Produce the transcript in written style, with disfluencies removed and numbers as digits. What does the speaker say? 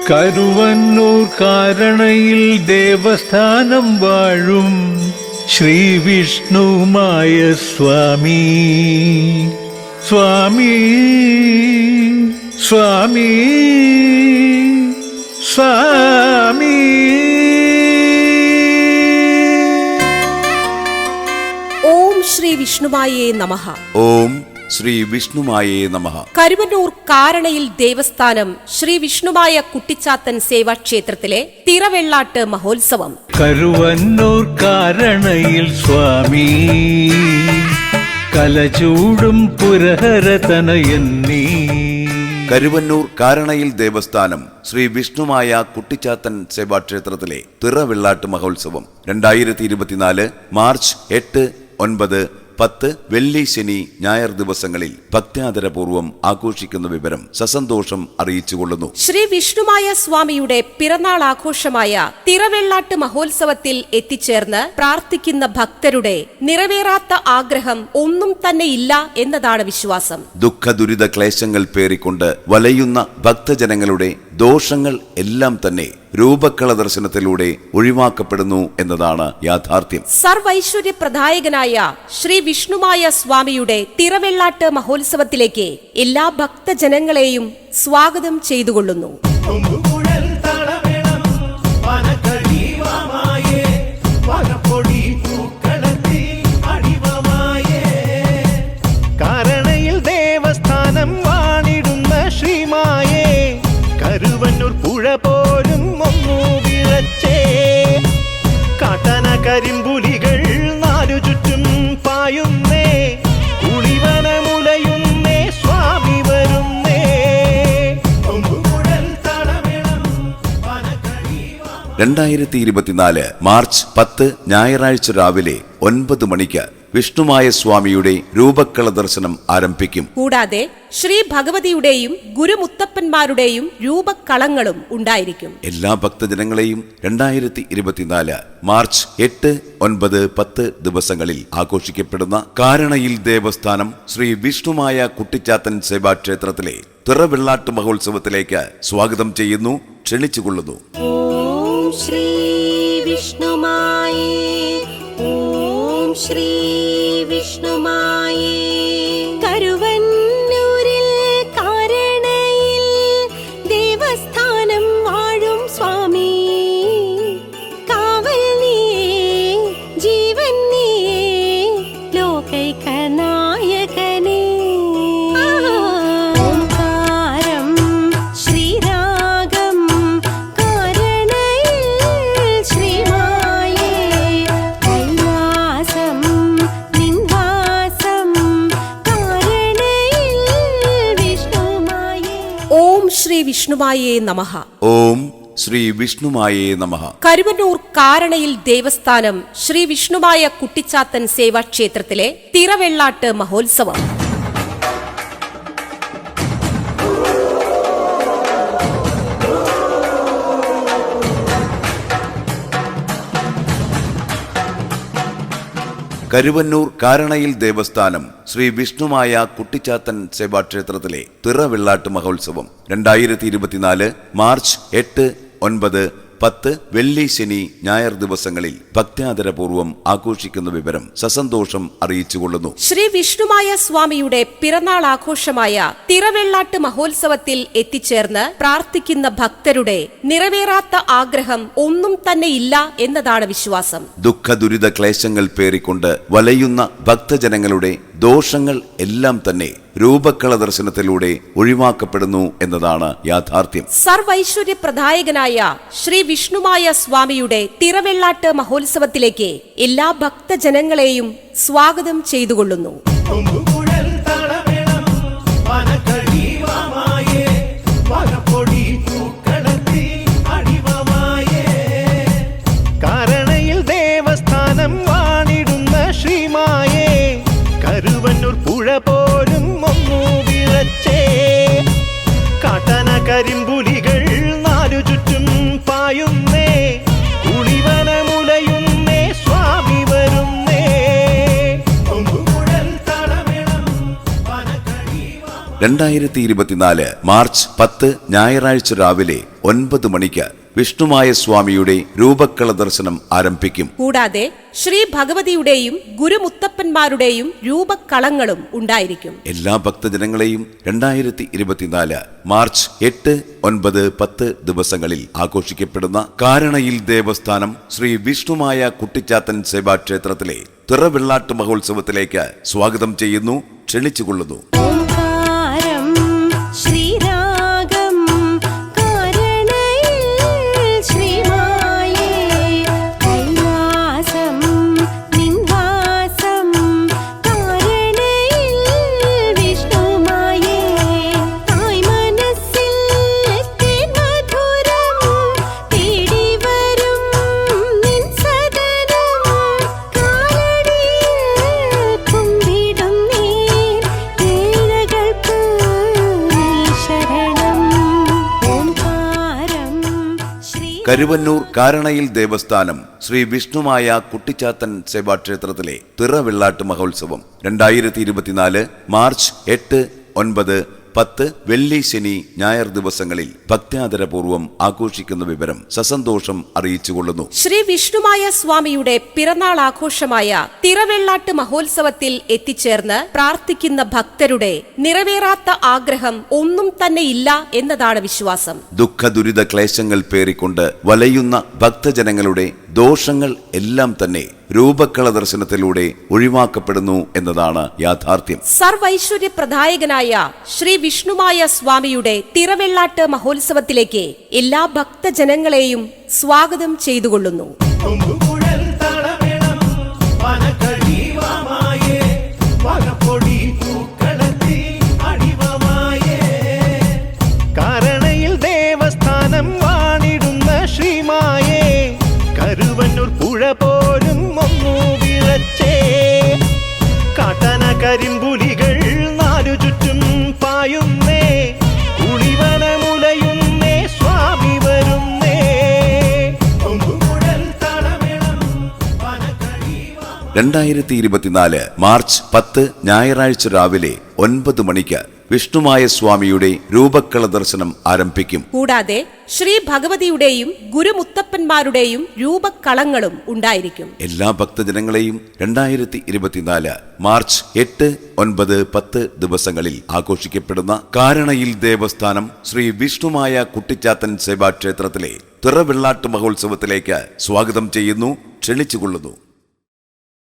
കരുവന്നൂർ കാരണയിൽ ദേവസ്ഥാനം വാഴും ശ്രീ വിഷ്ണുമായ സ്വാമി സ്വാമി സ്വാമി സ്വാമി. ഓം ശ്രീ വിഷ്ണുവായേ നമഃ. ഓം ശ്രീ വിഷ്ണുവായേ നമഃ. കരുവന്നൂർ കാരണയിൽ ദേവസ്ഥാനം ശ്രീ വിഷ്ണുമായ കുട്ടിച്ചാത്തൻ സേവാക്ഷേത്രത്തിലെ തിറവെള്ളാട്ട് മഹോത്സവം. കരുവന്നൂർ കാരണയിൽ സ്വാമി കലചൂടും പുരഹരതനയന്നീ. കരുവന്നൂർ കാരണയിൽ ദേവസ്ഥാനം ശ്രീ വിഷ്ണുമായ കുട്ടിച്ചാത്തൻ സേവാക്ഷേത്രത്തിലെ തിറവെള്ളാട്ട് മഹോത്സവം 2024 മാർച്ച് 8, 9, 10 വെള്ളി, ശനി, ഞായർ ദിവസങ്ങളിൽ ഭക്ത്യാദരപൂർവ്വം ആഘോഷിക്കുന്ന വിവരം സസന്തോഷം അറിയിച്ചുകൊള്ളുന്നു. ശ്രീ വിഷ്ണുമായ സ്വാമിയുടെ പിറന്നാൾ ആഘോഷമായ തിറവെള്ളാട്ട് മഹോത്സവത്തിൽ എത്തിച്ചേർന്ന് പ്രാർത്ഥിക്കുന്ന ഭക്തരുടെ നിറവേറാത്ത ആഗ്രഹം ഒന്നും തന്നെ ഇല്ല എന്നതാണ് വിശ്വാസം. ദുഃഖ ദുരിത ക്ലേശങ്ങൾ പേറിക്കൊണ്ട് വലയുന്ന ഭക്തജനങ്ങളുടെ ദോഷങ്ങൾ എല്ലാം തന്നെ രൂപക്കള ദർശനത്തിലൂടെ ഒഴിവാക്കപ്പെടുന്നു എന്നതാണ് യാഥാർത്ഥ്യം. സർവൈശ്വര്യപ്രദായകനായ ശ്രീ വിഷ്ണുമായ സ്വാമിയുടെ തിറവെള്ളാട്ട് മഹോത്സവത്തിലേക്ക് എല്ലാ ഭക്തജനങ്ങളെയും സ്വാഗതം ചെയ്തുകൊള്ളുന്നു. കാരണയിൽ ദേവസ്ഥാനം വാണിടുന്ന ശ്രീമായേ, കരുവന്നൂർ പുഴ പോലും ഒന്നു വിളച്ചേ, കാട്ടന കരിമ്പുലികൾ നാലു ചുറ്റും പായുന്നേ, കുളിവനമുലയുന്നേ, സ്വാമി വരുന്നേ. 2024 മാർച്ച് 10 ഞായറാഴ്ച രാവിലെ 9 മണിക്ക് വിഷ്ണുമായ സ്വാമിയുടെ രൂപക്കള ദർശനം ആരംഭിക്കും. കൂടാതെ ശ്രീ ഭഗവതിയുടെയും ഗുരുമുത്തപ്പന്മാരുടെയും രൂപക്കളങ്ങളും ഉണ്ടായിരിക്കും. എല്ലാ ഭക്തജനങ്ങളെയും 2024 മാർച്ച് 8, 9, 10 ദിവസങ്ങളിൽ ആഘോഷിക്കപ്പെടുന്ന കാരണയിൽ ദേവസ്ഥാനം ശ്രീ വിഷ്ണുമായ കുട്ടിച്ചാത്തൻ സേവാക്ഷേത്രത്തിലെ തിറവെള്ളാട്ട് മഹോത്സവത്തിലേക്ക് സ്വാഗതം ചെയ്യുന്നു, ക്ഷണിച്ചുകൊള്ളുന്നു. ഓം ശ്രീ വിഷ്ണുമായേ, ഓം ശ്രീ വിഷ്ണുമായേ. കരുവന്നൂരിൽ കാരണയിൽ ദേവസ്ഥാനം വാഴും സ്വാമി, കാവൽ നീയേ, ജീവൻ നീയേ, ലോകൈകനായകനേ. ഓംകാരം ശ്രീരാഗം കാരണയിൽ ശ്രീമായേ, കൈലാസം നിൻവാസം കാരണയിൽ വിഷ്ണുമായേ. ഓം ശ്രീ വിഷ്ണുവായേ നമഃ. ഓം ശ്രീ വിഷ്ണുവായേ നമഃ. കരുവന്നൂർ കാരണയിൽ ദേവസ്ഥാനം ശ്രീ വിഷ്ണുമായ കുട്ടിച്ചാത്തൻ സേവാക്ഷേത്രത്തിലെ തിറവെള്ളാട്ട് മഹോത്സവം. കരുവന്നൂർ കാരണയിൽ ദേവസ്ഥാനം ശ്രീ വിഷ്ണുമായ കുട്ടിച്ചാത്തൻ സേവാക്ഷേത്രത്തിലെ തിറവെള്ളാട്ട് മഹോത്സവം 2024 മാർച്ച് 8, 9, 10 വെള്ളി, ശനി, ഞായർ ദിവസങ്ങളിൽ ഭക്ത്യാദരപൂർവ്വം ആഘോഷിക്കുന്ന വിവരം സസന്തോഷം അറിയിച്ചുകൊള്ളുന്നു. ശ്രീ വിഷ്ണുമായ സ്വാമിയുടെ പിറന്നാൾ ആഘോഷമായ തിറവെള്ളാട്ട് മഹോത്സവത്തിൽ എത്തിച്ചേർന്ന് പ്രാർത്ഥിക്കുന്ന ഭക്തരുടെ നിറവേറാത്ത ആഗ്രഹം ഒന്നും തന്നെ ഇല്ല എന്നതാണ് വിശ്വാസം. ദുഃഖ ദുരിത ക്ലേശങ്ങൾ പേറിക്കൊണ്ട് വലയുന്ന ഭക്തജനങ്ങളുടെ ദോഷങ്ങൾ എല്ലാം തന്നെ രൂപക്കള ദർശനത്തിലൂടെ ഒഴിവാക്കപ്പെടുന്നു എന്നതാണ് യാഥാർത്ഥ്യം. സർവൈശ്വര്യപ്രദായകനായ ശ്രീ വിഷ്ണുമായ സ്വാമിയുടെ തിറവെള്ളാട്ട് മഹോത്സവത്തിലേക്ക് എല്ലാ ഭക്തജനങ്ങളെയും സ്വാഗതം ചെയ്തുകൊള്ളുന്നു. കാരണയിൽ ദേവസ്ഥാനം വാണിടുന്ന ശ്രീമായേ, കരുവന്നൂർ പുഴ പോലും ഒന്നു വിളച്ചേ, കാട്ടന കരിമ്പുലികൾ നാലു ചുറ്റും പായുന്നേ, കുളിവനമുലയുന്നേ, സ്വാമി വരുന്നേ. 2024 മാർച്ച് 10 ഞായറാഴ്ച രാവിലെ 9 മണിക്ക് വിഷ്ണുമായ സ്വാമിയുടെ രൂപക്കള ദർശനം ആരംഭിക്കും. കൂടാതെ ശ്രീ ഭഗവതിയുടെയും ഗുരുമുത്തപ്പന്മാരുടെയും രൂപക്കളങ്ങളും ഉണ്ടായിരിക്കും. എല്ലാ ഭക്തജനങ്ങളെയും 2024 മാർച്ച് 8, 9, 10 ദിവസങ്ങളിൽ ആഘോഷിക്കപ്പെടുന്ന കാരണയിൽ ദേവസ്ഥാനം ശ്രീ വിഷ്ണുമായ കുട്ടിച്ചാത്തൻ സേവാക്ഷേത്രത്തിലെ തിറവെള്ളാട്ട് മഹോത്സവത്തിലേക്ക് സ്വാഗതം ചെയ്യുന്നു, ക്ഷണിച്ചുകൊള്ളുന്നു. ഓംകാരം ശ്രീരാഗം കാരണയിൽ ശ്രീമായേ കൈലാസം നിൻവാസം കാരണയിൽ വിഷ്ണുമായേ തായ് മനസ്സിൽ മധുരം തേടി വരും നിൻ സദനം കാലടിയിൽ കുമ്പിടും നീ ഏഴകൾക്ക് നീ ശരണം ഓംകാരം ശ്രീ കരുവന്നൂർ കാരണയിൽ ദേവസ്ഥാനം ശ്രീ വിഷ്ണുമായ കുട്ടിച്ചാത്തൻ സേവാക്ഷേത്രത്തിലെ തിറവെള്ളാട്ട് മഹോത്സവം 2024 മാർച്ച് 8, 9, 10 വെള്ളി, ശനി, ഞായർ ദിവസങ്ങളിൽ ഭക്ത്യാദരപൂർവ്വം ആഘോഷിക്കുന്ന വിവരം സസന്തോഷം അറിയിച്ചുകൊള്ളുന്നു. ശ്രീ വിഷ്ണുമായ സ്വാമിയുടെ പിറന്നാൾ ആഘോഷമായ തിറവെള്ളാട്ട് മഹോത്സവത്തിൽ എത്തിച്ചേർന്ന് പ്രാർത്ഥിക്കുന്ന ഭക്തരുടെ നിറവേറാത്ത ആഗ്രഹം ഒന്നും തന്നെ ഇല്ല എന്നതാണ് വിശ്വാസം. ദുഃഖ ദുരിത ക്ലേശങ്ങൾ പേറിക്കൊണ്ട് വലയുന്ന ഭക്തജനങ്ങളുടെ ദോഷങ്ങൾ എല്ലാം തന്നെ രൂപക്കള ദർശനത്തിലൂടെ ഒഴിവാക്കപ്പെടുന്നു എന്നതാണ് യാഥാർത്ഥ്യം. സർവൈശ്വര്യപ്രദായകനായ ശ്രീ വിഷ്ണുമായ സ്വാമിയുടെ തിറവെള്ളാട്ട് മഹോത്സവത്തിലേക്ക് എല്ലാ ഭക്തജനങ്ങളെയും സ്വാഗതം ചെയ്തുകൊള്ളുന്നു. കൊമ്പുകുഴൽ തളമേളം വനക്കടിവാമായേ വനപ്പൊടി പൂക്കളത്തിൽ അടിവമായേ കാരണയിൽ ദേവസ്ഥാനം വാണിടുന്ന ശ്രീമായേ കരുവന്നൂർ പുഴ പോലും ഒന്നു വിളച്ചേ കാട്ടന കരിമ്പുലികൾ നാലു ചുറ്റും പായുന്നേ കുളിവനമുലയുന്നേ സ്വാമി വരുന്നേ കൊമ്പുകുഴൽ തളമേളം വനക്കടിവാ 2024 മാർച്ച് 10 ഞായറാഴ്ച രാവിലെ 9 മണിക്ക് വിഷ്ണുമായ സ്വാമിയുടെ രൂപക്കള ദർശനം ആരംഭിക്കും. കൂടാതെ ശ്രീ ഭഗവതിയുടെയും ഗുരുമുത്തപ്പന്മാരുടെയും രൂപക്കളങ്ങളും ഉണ്ടായിരിക്കും. എല്ലാ ഭക്തജനങ്ങളെയും 2024 മാർച്ച് 8, 9, 10 ദിവസങ്ങളിൽ ആഘോഷിക്കപ്പെടുന്ന കാരണയിൽ ദേവസ്ഥാനം ശ്രീ വിഷ്ണുമായ കുട്ടിച്ചാത്തൻ സേവാക്ഷേത്രത്തിലെ തിറവെള്ളാട്ട് മഹോത്സവത്തിലേക്ക് സ്വാഗതം ചെയ്യുന്നു, ക്ഷണിച്ചുകൊള്ളുന്നു.